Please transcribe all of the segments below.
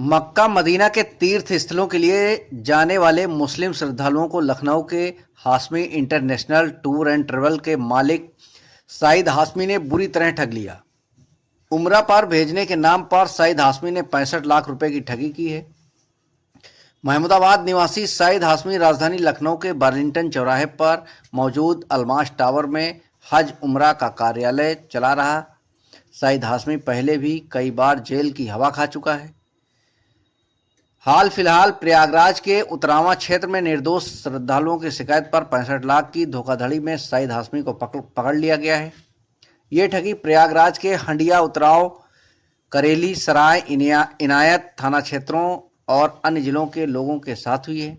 Mecca Medina के तीर्थ स्थलों के लिए जाने वाले मुस्लिम श्रद्धालुओं को लखनऊ के Hashmi international tour and travel के मालिक साइद हाशमी ने बुरी तरह ठग लिया। उम्रा पर भेजने के नाम पर साइद हाशमी ने 65 लाख रुपए की ठगी की है। महमूदाबाद निवासी साइद हाशमी राजधानी लखनऊ के बर्लिंगटन चौराहे पर मौजूद अलमास टावर में हज उम्रा का कार्यालय चला रहा। साइद हाशमी पहले भी कई बार जेल की हवा खा चुका है। हाल फिलहाल प्रयागराज के उतरावा क्षेत्र में निर्दोष श्रद्धालुओं की शिकायत पर 65 लाख की धोखाधड़ी में साइद हाशमी को पकड़ लिया गया है। ये ठगी प्रयागराज के हंडिया, उतराव, करेली, सराय, इनायत थाना क्षेत्रों और अन्य जिलों के लोगों के साथ हुई है।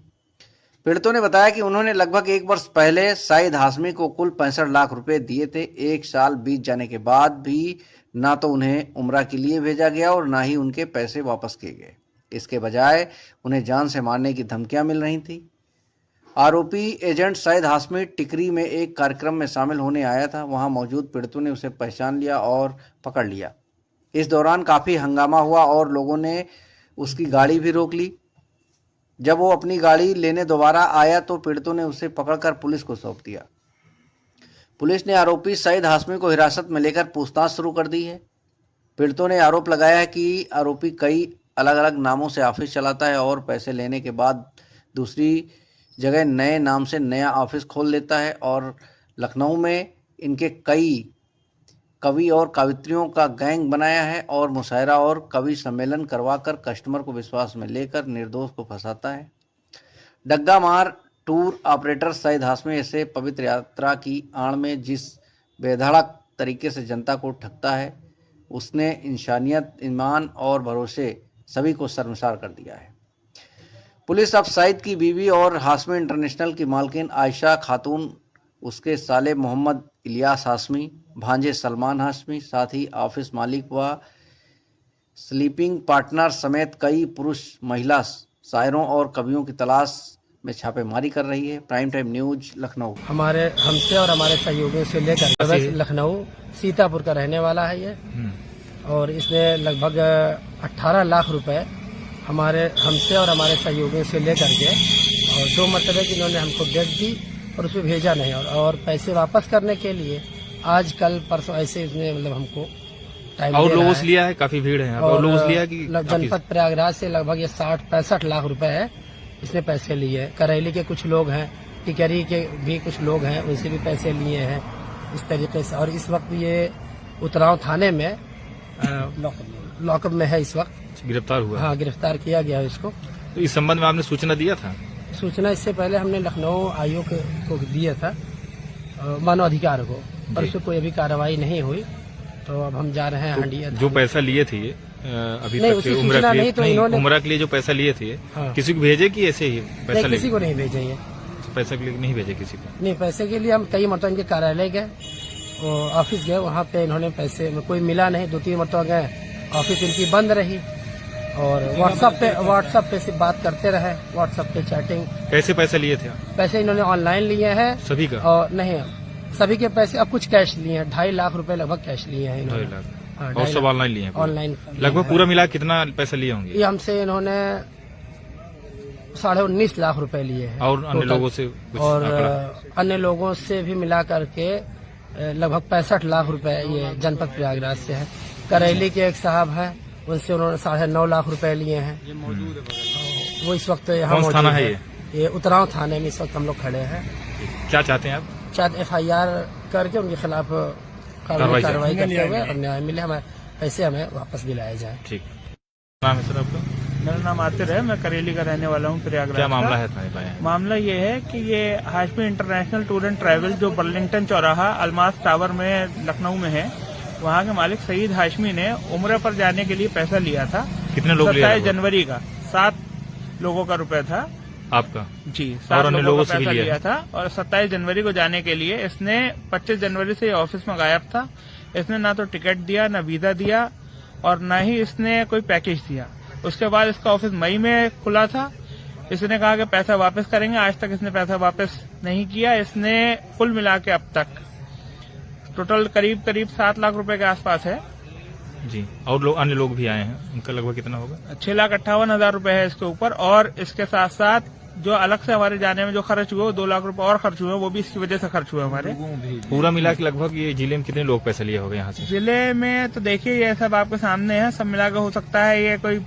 पीड़ितों ने बताया कि उन्होंने लगभग 1 वर्ष पहले साइद हाशमी को कुल 65 लाख रुपए दिए थे। 1 साल बीत जाने के बाद भी ना तो उन्हें उम्रा के लिए भेजा गया और ना ही उनके पैसे वापस किए गए। इसके बजाय उन्हें जान से मारने की धमकियां मिल रही थी। आरोपी एजेंट साइद हाशमी टिकरी में एक कार्यक्रम में शामिल होने आया था। वहां मौजूद पीड़ितों ने उसे पहचान लिया और पकड़ लिया। इस दौरान काफ़ी हंगामा हुआ और लोगों ने उसकी गाड़ी भी रोक ली। जब वो अपनी गाड़ी लेने दोबारा आया तो पीड़ितों ने उसे पकड़कर पुलिस को सौंप दिया। पुलिस ने आरोपी साइद हाशमी को हिरासत में लेकर पूछताछ शुरू कर दी है। पीड़ितों ने आरोप लगाया है कि आरोपी कई अलग अलग नामों से ऑफिस चलाता है और पैसे लेने के बाद दूसरी जगह नए नाम से नया ऑफिस खोल लेता है और लखनऊ में इनके कई कवि और कवित्रियों का गैंग बनाया है और मुशायरा और कवि सम्मेलन करवाकर कस्टमर को विश्वास में लेकर निर्दोष को फंसाता है। डग्गा मार टूर ऑपरेटर साइद हाशमी ऐसे पवित्र यात्रा की आड़ में जिस बेधड़क तरीके से जनता को ठगता है, उसने इंसानियत, ईमान और भरोसे सभी को शर्मसार कर दिया है। पुलिस अब साइद की बीवी और हाशमी इंटरनेशनल की मालकिन आयशा खातून, उसके साले मोहम्मद इलियास हाशमी, भांजे सलमान हाशमी, साथ ही ऑफिस मालिक व स्लीपिंग पार्टनर समेत कई पुरुष महिला शायरों और कवियों की तलाश में छापेमारी कर रही है। Prime time news Lucknow. हमारे हमसे और हमारे सहयोगियों से लेकर लखनऊ सीतापुर का रहने वाला है ये, और इसने लगभग 18 लाख रुपए हमसे और हमारे सहयोगियों से लेकर के और 2 मरतबे की इन्होंने हमको डेट दी और उसमें भेजा नहीं, और पैसे वापस करने के लिए आज कल परसों ऐसे इसने मतलब हमको टाइम और लोगों से लिया है। काफी भीड़ है और लोगों से लिया कि जनपद प्रयागराज से लगभग ये 60-65 लाख रुपए है इसने पैसे लिए। करेली के कुछ लोग हैं, टिकरी के भी कुछ लोग हैं, उनसे भी पैसे लिए हैं इस तरीके से। और इस वक्त ये उतराव थाने में लॉकअप में है इस वक्त। गिरफ्तार हुआ? हाँ, गिरफ्तार किया गया है इसको। तो इस संबंध में आपने सूचना दिया था? सूचना इससे पहले हमने लखनऊ आयोग को दिया था, मानव अधिकार को, और उसमें कोई अभी कार्रवाई नहीं हुई। तो अब हम जा रहे हैं हंडिया। जो पैसा लिए थे अभी नहीं, तक उम्रा के लिए जो पैसा लिए थे, हाँ। किसी को भेजे कि ऐसे ही पैसा? किसी को नहीं भेजे ये पैसा के लिए नहीं भेजे किसी को? नहीं, पैसे के लिए हम कई मरतबा इनके कार्यालय गए, ऑफिस गए, वहाँ पे इन्होंने पैसे में कोई मिला नहीं। 2-3 मरतबा गए, ऑफिस इनकी बंद रही और व्हाट्सएप पे सिर्फ बात करते रहे, व्हाट्सएप पे चैटिंग। कैसे पैसे लिए थे? पैसे इन्होंने ऑनलाइन लिए हैं सभी का? और नहीं, सभी के पैसे अब कुछ कैश लिए हैं। 2.5 लाख रुपए लगभग कैश लिए हैं इन्होंने। 2.5 लाख? हाँ, और सब ऑनलाइन लिए हैं? ऑनलाइन लगभग पूरा मिला कितना पैसे लिए होंगे? ये हमसे इन्होंने 19.5 लाख रुपए लिए हैं। और अन्य लोगों से कुछ? और अन्य लोगों से भी मिला करके लगभग 65 लाख रुपए ये जनपद प्रयागराज से है। करेली के एक साहब हैं, उनसे उन्होंने 9.5 लाख रुपए लिए हैं। वो इस वक्त यहाँ कौन थाना है ये उतराव थाने में इस वक्त हम लोग खड़े हैं। क्या चाहते हैं आप? शायद FIR करके उनके खिलाफ कार्रवाई करते हुए और न्याय मिले, हमें पैसे हमें वापस दिलाए जाए। ठीक। नाम है सर आपका? मेरा नाम आतिर है, मैं करेली का रहने वाला हूँ, प्रयागराज। क्या मामला है? मामला ये है कि ये Hashmi international tour and travel जो बर्लिंगटन चौराहा अलमास टावर में लखनऊ में है, वहाँ के मालिक सईद हाशमी ने उम्र पर जाने के लिए पैसा लिया था। कितने लोग? 27 जनवरी का 7 लोगों का रुपए था आपका? जी, 7 लोगों का पैसा लिया था। और 27 जनवरी को जाने के लिए इसने 25 जनवरी से ऑफिस में गायब था। इसने ना तो टिकट दिया, ना वीजा दिया और ना ही इसने कोई पैकेज दिया। उसके बाद इसका ऑफिस मई में खुला था। इसने कहा कि पैसा वापस करेंगे, आज तक इसने पैसा वापस नहीं किया। इसने कुल मिला के अब तक टोटल करीब 7 लाख रुपए के आसपास है जी। और लोग अन्य लोग भी आए हैं, उनका लगभग कितना होगा? 6,58,000 रुपए है इसके ऊपर, और इसके साथ साथ जो अलग से हमारे जाने में जो खर्च हुए वो 2 लाख रुपए और खर्च हुए, वो भी इसकी वजह से खर्च हुए हमारे। पूरा मिला के लगभग ये जिले में कितने लोग पैसा लिए होंगे यहाँ से? जिले में तो देखिए ये सब आपके सामने है, सब मिला के हो सकता है ये कोई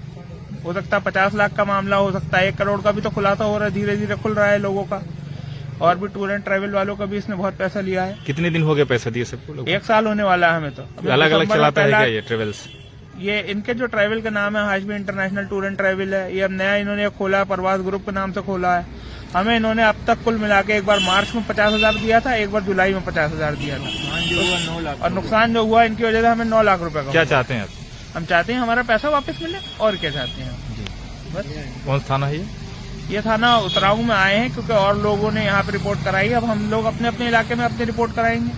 हो सकता है 50 लाख का मामला हो सकता है, 1 करोड़ का भी तो खुलासा हो रहा है, धीरे धीरे खुल रहा है लोगों का। और भी टूर एंड ट्रैवल वालों का भी इसने बहुत पैसा लिया है। कितने दिन हो गए पैसा दिए सबको लोग? 1 साल होने वाला है हमें तो। अलग अलग चलाता है क्या ये ट्रेवल्स? ये इनके जो ट्रैवल का नाम है Hashmi international tour and travel है, ये अब नया इन्होंने खोला है, प्रवास ग्रुप के नाम से खोला है। हमें इन्होंने अब तक कुल मिला के एक बार मार्च में 50,000 दिया था, एक बार जुलाई में 50,000 दिया था, और नुकसान जो हुआ इनकी वजह से हमें 9 लाख रुपए का। क्या चाहते हैं आप? हम चाहते हैं हमारा पैसा वापस मिले, और क्या चाहते हैं बस। कौन सा थाना है ये थाना उतराऊ में आए हैं क्योंकि और लोगों ने यहाँ पे रिपोर्ट कराई है, अब हम लोग अपने अपने इलाके में अपनी रिपोर्ट कराएंगे।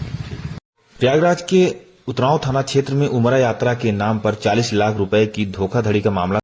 प्रयागराज के उतराव थाना क्षेत्र में उमरा यात्रा के नाम पर 40 लाख रुपए की धोखाधड़ी का मामला